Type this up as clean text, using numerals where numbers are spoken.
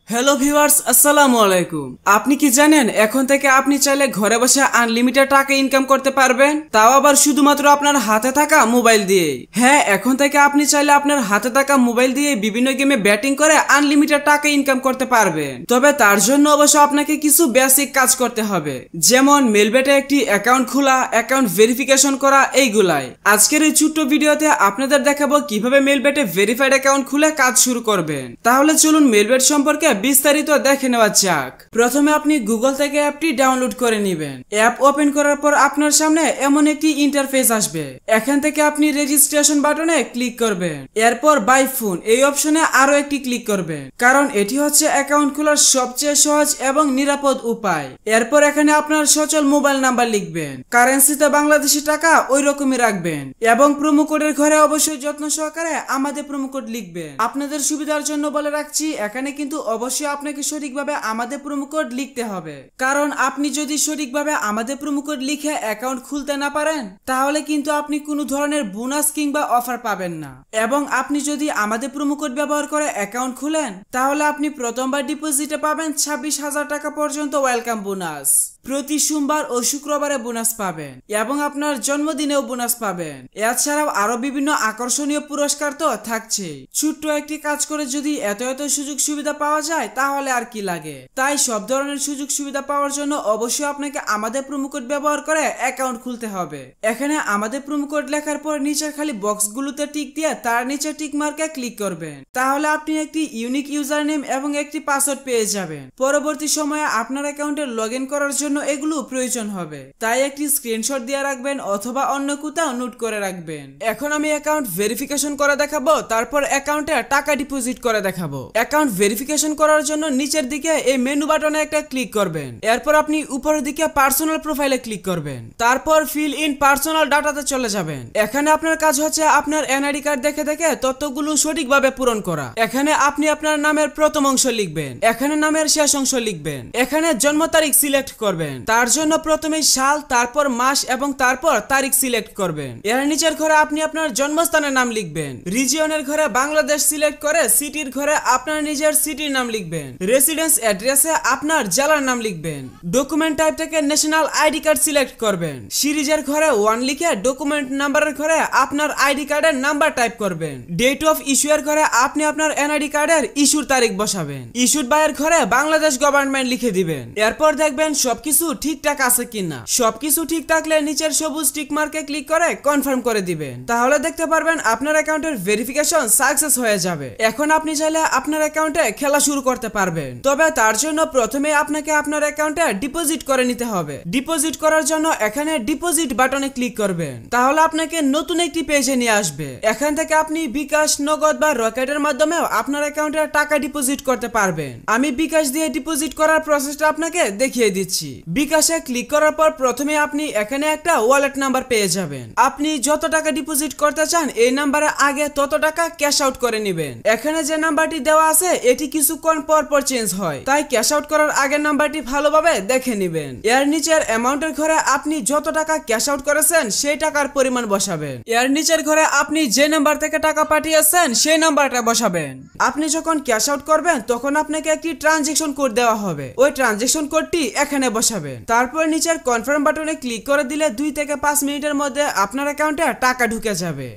Hello viewers, আসসালামু আলাইকুম। আপনি কি জানেন এখন থেকে আপনি চাইলে ঘরে বসে আনলিমিটেড টাকা ইনকাম করতে পারবেন, তাও আবার শুধুমাত্র আপনার হাতে থাকা মোবাইল দিয়ে। হ্যাঁ, এখন থেকে আপনি চাইলে আপনার হাতে থাকা মোবাইল দিয়ে বিভিন্ন গেমে ব্যাটিং করে আনলিমিটেড টাকা ইনকাম করতে পারবেন। তবে তার জন্য অবশ্য আপনাকে কিছু বেসিক কাজ করতে হবে, যেমন মেলবেটে একটি অ্যাকাউন্ট খোলা, অ্যাকাউন্ট ভেরিফিকেশন করা, এইগুলাই। আজকের এই ছোট্ট ভিডিওতে আপনাদের দেখাবো কিভাবে মেলবেটে ভেরিফাইড অ্যাকাউন্ট খুলে কাজ শুরু করবেন। তাহলে চলুন মেলবেট সম্পর্কে বিস্তারিত দেখে নেওয়া যাক। প্রথমে আপনি গুগল থেকে অ্যাপটি ডাউনলোড করে নেবেন। অ্যাপ ওপেন করার পর আপনার সামনে এমন একটি ইন্টারফেস আসবে। এখান থেকে আপনি রেজিস্ট্রেশন বাটনে ক্লিক করবেন। এরপর বাই ফোন এই অপশনে আরো একটি ক্লিক করবেন, কারণ এটি হচ্ছে অ্যাকাউন্ট খোলার সবচেয়ে সহজ এবং নিরাপদ উপায়। এরপর এখানে আপনার সচল মোবাইল নাম্বার লিখবেন, কারেন্সিতে বাংলাদেশি টাকা ওই রকমই রাখবেন এবং প্রোমো কোডের ঘরে অবশ্যই যত্ন সহকারে আমাদের প্রোমো কোড লিখবেন। আপনাদের সুবিধার জন্য বলে রাখছি, এখানে কিন্তু অবশ্যই আপনাকে সঠিকভাবে আমাদের প্রোমো কোড লিখতে হবে, কারণ আপনি যদি সঠিকভাবে আমাদের প্রোমো কোড লিখে অ্যাকাউন্ট খুলতে না পারেন তাহলে কিন্তু আপনি কোনো ধরনের বোনাস কিংবা অফার পাবেন না। এবং আপনি যদি আমাদের প্রোমো কোড ব্যবহার করে অ্যাকাউন্ট খুলেন তাহলে আপনি প্রথমবার ডিপোজিটে পাবেন 26,000 টাকা পর্যন্ত ওয়েলকাম বোনাস। প্রতি সোমবার ও শুক্রবারে বোনাস পাবেন এবং আপনার জন্মদিনেও বোনাস পাবেন। এছাড়াও আরো বিভিন্ন আকর্ষণীয় পুরস্কার তো থাকছে। ছোট্ট একটি কাজ করে যদি এত এত সুযোগ সুবিধা পাওয়া যায় তাহলে আর কি লাগে। তাই সব ধরনের সুযোগ সুবিধা পাওয়ার জন্য অবশ্যই আপনাকে আমাদের প্রোমো কোড ব্যবহার করে অ্যাকাউন্ট খুলতে হবে। এখানে আমাদের প্রোমো কোড লেখার পর নিচের খালি বক্সগুলোতে টিক দিয়ে তার নিচে টিক মার্কে ক্লিক করবেন। তাহলে আপনি একটি ইউনিক ইউজার নেম এবং একটি পাসওয়ার্ড পেয়ে যাবেন। পরবর্তী সময়ে আপনার অ্যাকাউন্টে লগ ইন করার জন্য এগুলো প্রয়োজন হবে, তাই একটি স্ক্রিনশট দিয়ে রাখবেন অথবা অন্য কোথাও নোট করে রাখবেন। এখন আমি অ্যাকাউন্ট ভেরিফিকেশন করে দেখাবো, তারপর অ্যাকাউন্টে টাকা ডিপোজিট করে দেখাবো। অ্যাকাউন্ট ভেরিফিকেশন করার জন্য নিচের দিকে এই মেনু বাটনে একটা ক্লিক করবেন। এরপর আপনি উপরের দিকে পার্সোনাল প্রোফাইলে ক্লিক করবেন। তারপর ফিল ইন পার্সোনাল ডাটাতে চলে যাবেন। এখানে আপনার কাজ হচ্ছে আপনার এনআইডি কার্ড দেখে দেখে তথ্যগুলো সঠিকভাবে পূরণ করা। এখানে আপনি আপনার নামের প্রথম অংশ লিখবেন, এখানে নামের শেষ অংশ লিখবেন, এখানে জন্ম তারিখ সিলেক্ট করবেন। তার জন্য প্রথমে সাল, তারপর মাস এবং তারপর তারিখ সিলেক্ট করবেন। এর নিচের ঘরে আপনি আপনার জন্মস্থানের নাম লিখবেন। রিজিয়নের ঘরে বাংলাদেশ সিলেক্ট করে সিটির ঘরে আপনার নিজের সিটির নাম লিখবেন। রেসিডেন্স অ্যাড্রেসে আপনার জেলার নাম লিখবেন। ডকুমেন্ট টাইপ থেকে ন্যাশনাল আইডি কার্ড সিলেক্ট করবেন। সিরিজের ঘরে 1 লিখে ডকুমেন্ট নাম্বারের ঘরে আপনার আইডি কার্ডের নাম্বার টাইপ করবেন। ডেট অফ ইস্যুয়ের ঘরে আপনি আপনার এনআইডি কার্ডের ইস্যুর তারিখ বসাবেন। ইস্যুড বাইয়ের ঘরে বাংলাদেশ গভর্নমেন্ট লিখে দিবেন। এরপর দেখবেন সবকিছু ঠিকঠাক আছে কিনা। সবকিছু ঠিক থাকলে নিচের সবুজ টিক মার্কে ক্লিক করে কনফার্ম করে দিবেন। তাহলে দেখতে পারবেন আপনার অ্যাকাউন্টের ভেরিফিকেশন সাকসেস হয়ে যাবে। এখন আপনি চাইলে আপনার অ্যাকাউন্টে খেলা শুরু করতে পারবেন। তবে তার জন্য প্রথমে আপনাকে আপনার অ্যাকাউন্টে ডিপোজিট করে নিতে হবে। ডিপোজিট করার জন্য এখানে ডিপোজিট বাটনে ক্লিক করবেন। তাহলে আপনাকে নতুন একটি পেজে নিয়ে আসবে। এখান থেকে আপনি বিকাশ, নগদ বা রকেটের মাধ্যমেও আপনার অ্যাকাউন্টে টাকা ডিপোজিট করতে পারবেন। আমি বিকাশ দিয়ে ডিপোজিট করার প্রসেসটা আপনাকে দেখিয়ে দিচ্ছি। বিকাশে ক্লিক করার পর প্রথমে আপনি এখানে একটা ওয়ালেট নাম্বার পেয়ে যাবেন। আপনি যত টাকা ডিপোজিট করতে চান এই নাম্বারে আগে তত টাকা ক্যাশ আউট করে নেবেন। এখানে যে নাম্বারটি দেওয়া আছে এটি কিছুক্ষণ পর পর চেঞ্জ হয়, তাই ক্যাশ আউট করার আগের নাম্বারটি ভালোভাবে দেখে নেবেন। এর নিচের অ্যামাউন্টের ঘরে আপনি যত টাকা ক্যাশ আউট করেছেন সেই টাকার পরিমাণ বসাবেন। এর নিচের ঘরে আপনি যে নাম্বার থেকে টাকা পাঠিয়েছেন সেই নাম্বারটা বসাবেন। আপনি যখন ক্যাশ আউট করবেন তখন আপনাকে একটি ট্রানজেকশন কোড দেওয়া হবে, ওই ট্রানজেকশন কোডটি এখানে বসাবেন। তারপর নিচের কনফার্ম বাটনে ক্লিক করে দিলে 2 থেকে 5 মিনিটের মধ্যে আপনার অ্যাকাউন্টে টাকা ঢুকে যাবে।